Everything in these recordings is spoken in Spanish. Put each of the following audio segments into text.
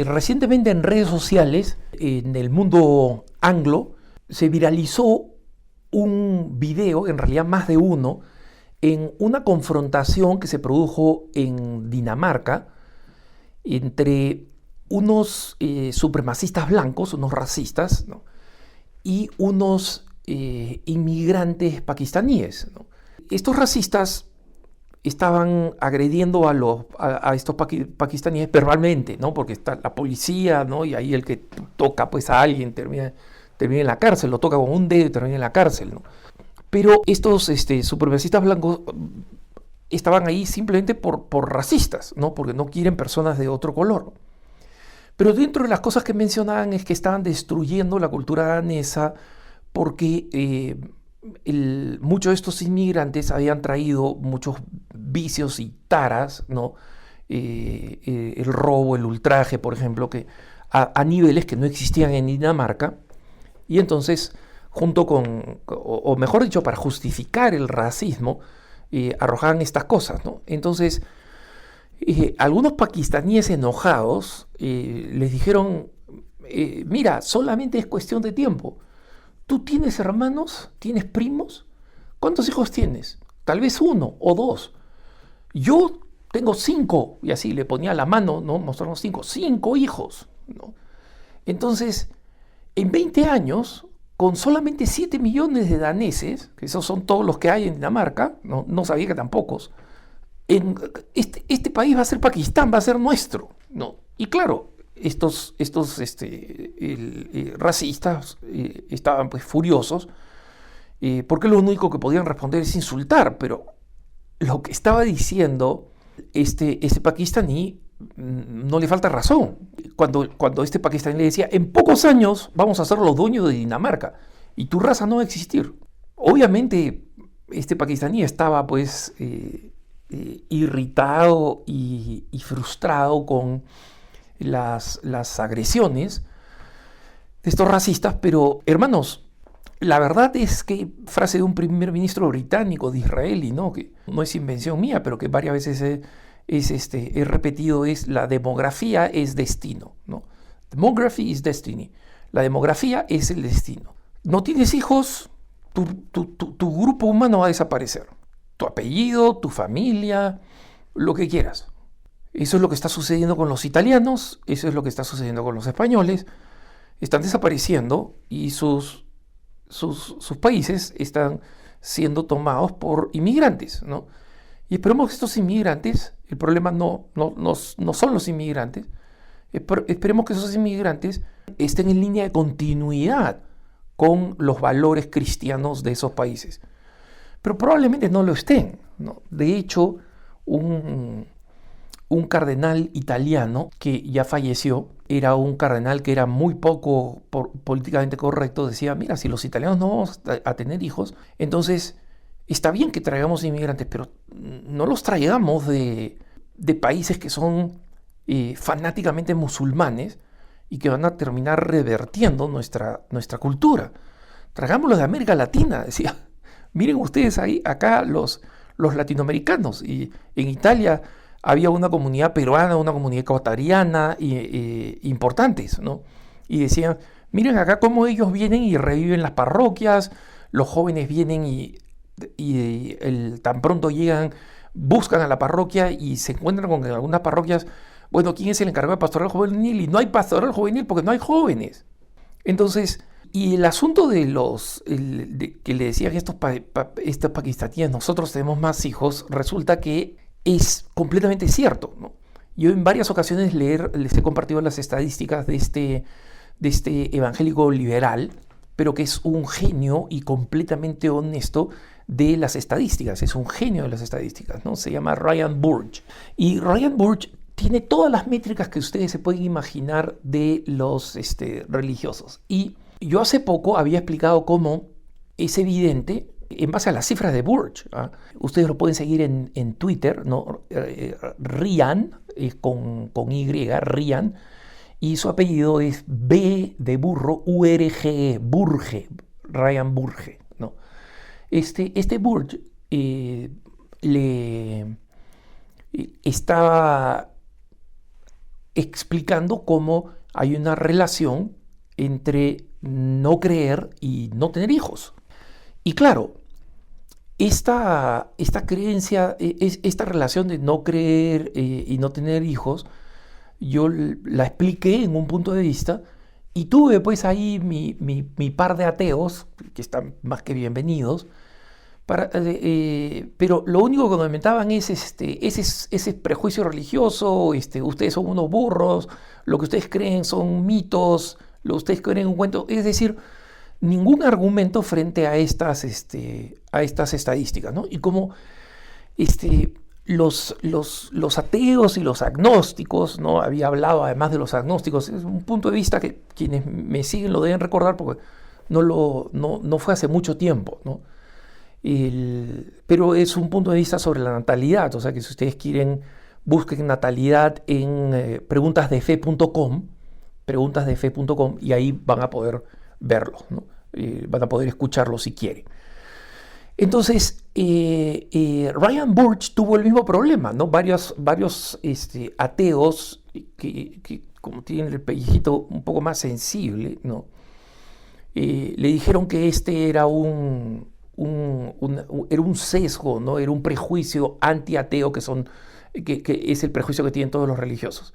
Recientemente en redes sociales, en el mundo anglo, se viralizó un video, en realidad más de uno, en una confrontación que se produjo en Dinamarca entre unos supremacistas blancos, unos racistas, ¿no? Y unos inmigrantes pakistaníes, ¿no? Estos racistas estaban agrediendo a estos pakistaníes verbalmente, ¿no? Porque está la policía, ¿no? Y ahí el que toca pues a alguien termina en la cárcel, lo toca con un dedo y termina en la cárcel, ¿no? Pero estos supremacistas blancos estaban ahí simplemente por racistas, ¿no? Porque no quieren personas de otro color. Pero dentro de las cosas que mencionaban es que estaban destruyendo la cultura danesa porque muchos de estos inmigrantes habían traído muchos vicios y taras, ¿no? El robo, el ultraje, por ejemplo, que a niveles que no existían en Dinamarca. Y entonces, junto con, o mejor dicho, para justificar el racismo, arrojaban estas cosas, ¿no? Entonces, algunos pakistaníes enojados les dijeron, mira, solamente es cuestión de tiempo. ¿Tú tienes hermanos? ¿Tienes primos? ¿Cuántos hijos tienes? Tal vez 1 o 2. Yo tengo 5, y así le ponía la mano, ¿no? Mostramos 5 hijos, ¿no? Entonces, en 20 años, con solamente 7 millones de daneses, que esos son todos los que hay en Dinamarca, no sabía que tan pocos, este país va a ser Pakistán, va a ser nuestro, ¿no? Y claro, estos racistas estaban pues furiosos porque lo único que podían responder es insultar, pero lo que estaba diciendo este pakistaní no le falta razón. Cuando este pakistaní le decía, en pocos años vamos a ser los dueños de Dinamarca y tu raza no va a existir. Obviamente este pakistaní estaba pues irritado y frustrado con las agresiones de estos racistas, pero hermanos, la verdad es que, frase de un primer ministro británico de Israel, ¿no? Que no es invención mía, pero que varias veces he repetido, es la demografía es destino, ¿no? Demography is destiny. La demografía es el destino. No tienes hijos, tu grupo humano va a desaparecer. Tu apellido, tu familia, lo que quieras. Eso es lo que está sucediendo con los italianos, eso es lo que está sucediendo con los españoles. Están desapareciendo y sus países están siendo tomados por inmigrantes, ¿no? Y esperemos que estos inmigrantes, el problema no son los inmigrantes, esperemos que esos inmigrantes estén en línea de continuidad con los valores cristianos de esos países. Pero probablemente no lo estén, ¿no? De hecho, un cardenal italiano que ya falleció, era un cardenal que era muy poco políticamente correcto, decía, mira, si los italianos no vamos a tener hijos, entonces está bien que traigamos inmigrantes, pero no los traigamos de países que son fanáticamente musulmanes y que van a terminar revertiendo nuestra cultura. Traigámoslos de América Latina, decía. Miren ustedes ahí, acá los latinoamericanos, y en Italia había una comunidad peruana, una comunidad ecuatoriana importantes, ¿no? Y decían, miren acá cómo ellos vienen y reviven las parroquias, los jóvenes vienen y tan pronto llegan, buscan a la parroquia y se encuentran con algunas parroquias, bueno, ¿quién es el encargado de pastoral juvenil? Y no hay pastoral juvenil porque no hay jóvenes. Entonces, y el asunto de que le decían estos pakistaníes, nosotros tenemos más hijos, resulta que es completamente cierto, ¿no? Yo en varias ocasiones les he compartido las estadísticas de este evangélico liberal, pero que es un genio y completamente honesto de las estadísticas, es un genio de las estadísticas, ¿no? Se llama Ryan Burge. Y Ryan Burge tiene todas las métricas que ustedes se pueden imaginar de los religiosos. Y yo hace poco había explicado cómo es evidente, en base a las cifras de Burge, ¿ah? Ustedes lo pueden seguir en Twitter, ¿no? Ryan, con Y, Ryan, y su apellido es B de burro, URGE, Burge, Ryan Burge, ¿no? Este Burge estaba explicando cómo hay una relación entre no creer y no tener hijos. Y claro, esta creencia, esta relación de no creer y no tener hijos, yo la expliqué en un punto de vista y tuve pues ahí mi par de ateos, que están más que bienvenidos, pero lo único que comentaban es ese prejuicio religioso, ustedes son unos burros, lo que ustedes creen son mitos, lo que ustedes creen un cuento, es decir, ningún argumento frente a estas estadísticas, ¿no? Y como los ateos y los agnósticos, ¿no? Había hablado además de los agnósticos, es un punto de vista que quienes me siguen lo deben recordar porque no fue hace mucho tiempo, ¿no? Pero es un punto de vista sobre la natalidad, o sea que si ustedes quieren, busquen natalidad en preguntasdefe.com y ahí van a poder verlo, ¿no? Van a poder escucharlo si quieren. Entonces, Ryan Burge tuvo el mismo problema, ¿no? Varios ateos que como tienen el pellejito un poco más sensible, ¿no? Le dijeron que era un sesgo, ¿no? Era un prejuicio anti-ateo que es el prejuicio que tienen todos los religiosos.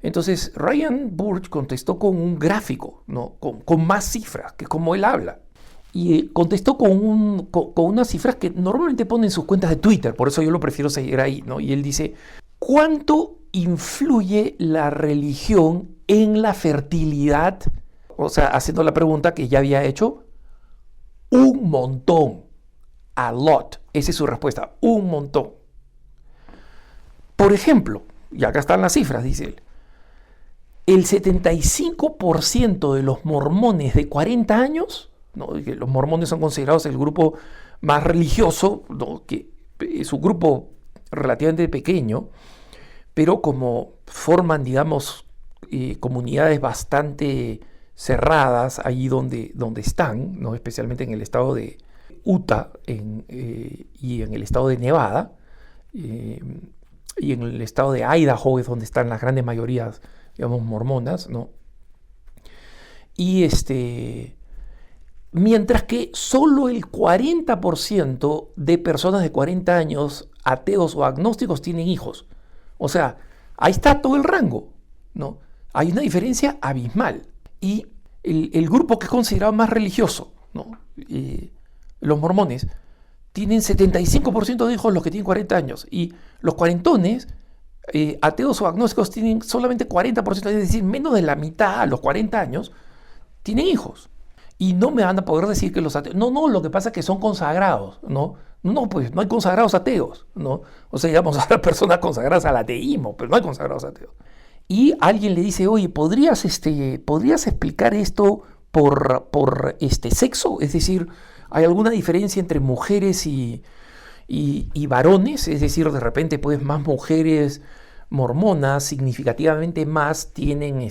Entonces, Ryan Burge contestó con un gráfico, ¿no? Con más cifras, que es como él habla. Y contestó con unas cifras que normalmente pone en sus cuentas de Twitter, por eso yo lo prefiero seguir ahí, ¿no? Y él dice, ¿cuánto influye la religión en la fertilidad? O sea, haciendo la pregunta que ya había hecho, un montón, a lot. Esa es su respuesta, un montón. Por ejemplo, y acá están las cifras, dice él, el 75% de los mormones de 40 años, ¿no? Que los mormones son considerados el grupo más religioso, ¿no? Que es un grupo relativamente pequeño, pero como forman, digamos, comunidades bastante cerradas ahí donde están, ¿no? Especialmente en el estado de Utah y en el estado de Nevada y en el estado de Idaho es donde están las grandes mayorías, digamos, mormonas, ¿no? Y mientras que solo el 40% de personas de 40 años, ateos o agnósticos, tienen hijos. O sea, ahí está todo el rango, ¿no? Hay una diferencia abismal. Y el grupo que es considerado más religioso, ¿no? Los mormones, tienen 75% de hijos los que tienen 40 años. Y los cuarentones, ateos o agnósticos, tienen solamente 40%, es decir, menos de la mitad a los 40 años, tienen hijos. Y no me van a poder decir que los ateos... No, lo que pasa es que son consagrados, ¿no? No, pues no hay consagrados ateos, ¿no? O sea, digamos, a las personas consagradas al ateísmo, pero no hay consagrados ateos. Y alguien le dice, oye, ¿podrías explicar esto por sexo? Es decir, ¿hay alguna diferencia entre mujeres y varones? Es decir, de repente, pues, más mujeres mormonas, significativamente más, tienen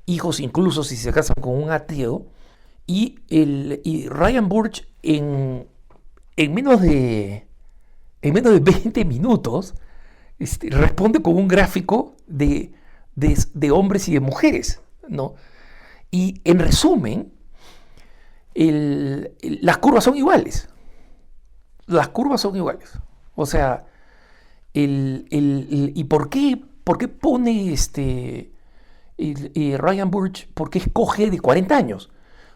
hijos, incluso si se casan con un ateo. Y Ryan Burge en menos de 20 minutos responde con un gráfico de hombres y de mujeres, ¿no? Y en resumen, las curvas son iguales. Las curvas son iguales. O sea, ¿y por qué pone Ryan Burge? ¿Por qué escoge de 40 años?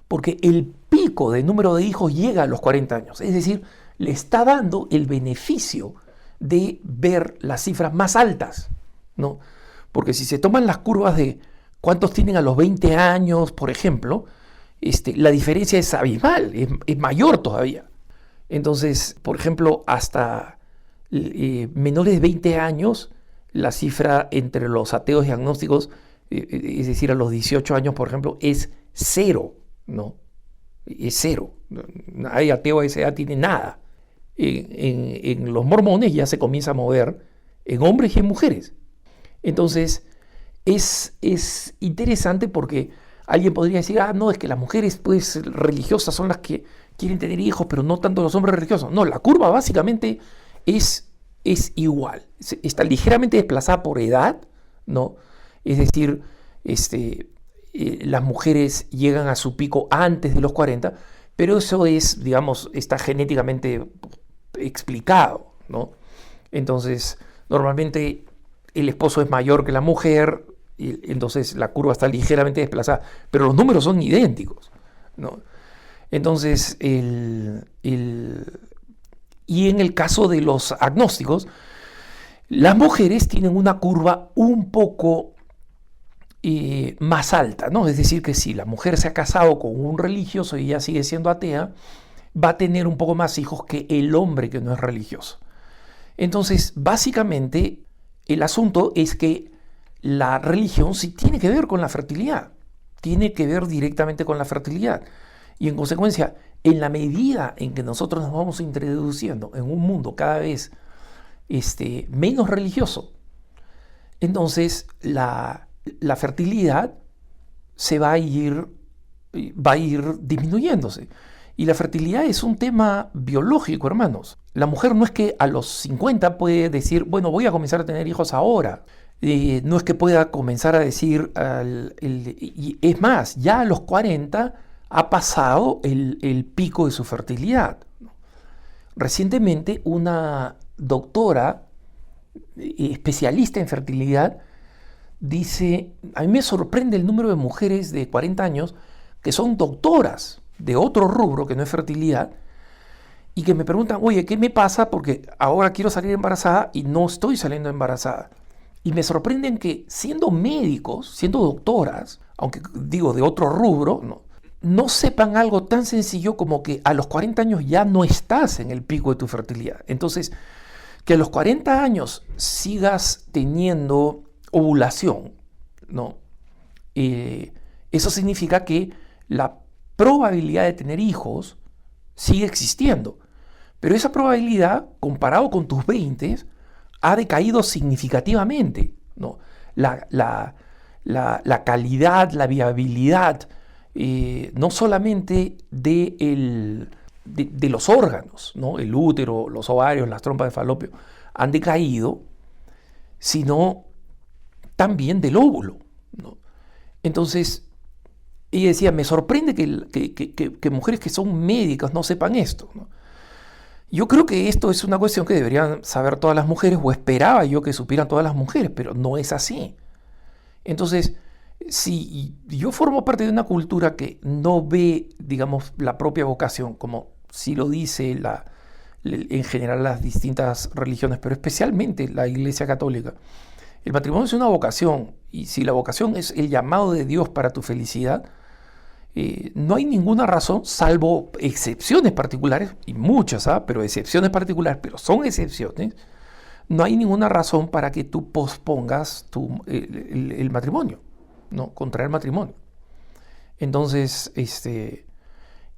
Porque el pico de número de hijos llega a los 40 años. Es decir, le está dando el beneficio de ver las cifras más altas, ¿no? Porque si se toman las curvas de cuántos tienen a los 20 años, por ejemplo, la diferencia es abismal, es mayor todavía. Entonces, por ejemplo, hasta menores de 20 años, la cifra entre los ateos y agnósticos, es decir, a los 18 años, por ejemplo, es 0, ¿no? Es 0. Hay ateo a esa edad, tiene nada. En los mormones ya se comienza a mover en hombres y en mujeres. Entonces, es interesante porque alguien podría decir, no, es que las mujeres pues religiosas son las que quieren tener hijos, pero no tanto los hombres religiosos. No, la curva básicamente es igual. Está ligeramente desplazada por edad, ¿no? Es decir, las mujeres llegan a su pico antes de los 40, pero eso es, digamos, está genéticamente explicado, ¿no? Entonces, normalmente el esposo es mayor que la mujer, y entonces la curva está ligeramente desplazada, pero los números son idénticos, ¿no? Entonces, y en el caso de los agnósticos, las mujeres tienen una curva un poco más alta, ¿no? Es decir, que si la mujer se ha casado con un religioso y ella sigue siendo atea, va a tener un poco más hijos que el hombre que no es religioso. Entonces, básicamente, el asunto es que la religión sí tiene que ver con la fertilidad, tiene que ver directamente con la fertilidad. Y en consecuencia, en la medida en que nosotros nos vamos introduciendo en un mundo cada vez menos religioso, entonces la fertilidad se va a ir disminuyéndose. Y la fertilidad es un tema biológico, hermanos. La mujer no es que a los 50 puede decir, bueno, voy a comenzar a tener hijos ahora. No es que pueda comenzar a decir, y es más, ya a los 40 ha pasado el pico de su fertilidad. Recientemente una doctora especialista en fertilidad dice, a mí me sorprende el número de mujeres de 40 años que son doctoras de otro rubro que no es fertilidad y que me preguntan, oye, ¿qué me pasa? Porque ahora quiero salir embarazada y no estoy saliendo embarazada. Y me sorprenden que siendo médicos, siendo doctoras, aunque digo de otro rubro, no sepan algo tan sencillo como que a los 40 años ya no estás en el pico de tu fertilidad. Entonces, que a los 40 años sigas teniendo ovulación, ¿no? Eso significa que la probabilidad de tener hijos sigue existiendo. Pero esa probabilidad, comparado con tus 20, ha decaído significativamente, ¿no? La calidad, la viabilidad, no solamente de los órganos, ¿no? El útero, los ovarios, las trompas de falopio, han decaído, sino también del óvulo, ¿no? Entonces, ella decía, me sorprende que mujeres que son médicas no sepan esto, ¿no? Yo creo que esto es una cuestión que deberían saber todas las mujeres, o esperaba yo que supieran todas las mujeres, pero no es así. Entonces, si yo formo parte de una cultura que no ve, digamos, la propia vocación, como si lo dice en general las distintas religiones, pero especialmente la Iglesia Católica, el matrimonio es una vocación, y si la vocación es el llamado de Dios para tu felicidad, no hay ninguna razón, salvo excepciones particulares, y muchas, pero excepciones particulares, pero son excepciones, no hay ninguna razón para que tú pospongas el matrimonio, ¿no? Contraer matrimonio. Entonces, ese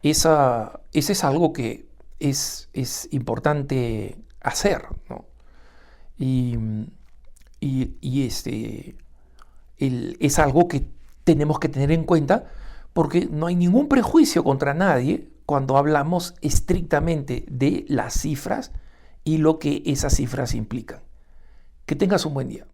es algo que es importante hacer, ¿no? Es algo que tenemos que tener en cuenta, porque no hay ningún prejuicio contra nadie cuando hablamos estrictamente de las cifras y lo que esas cifras implican. Que tengas un buen día.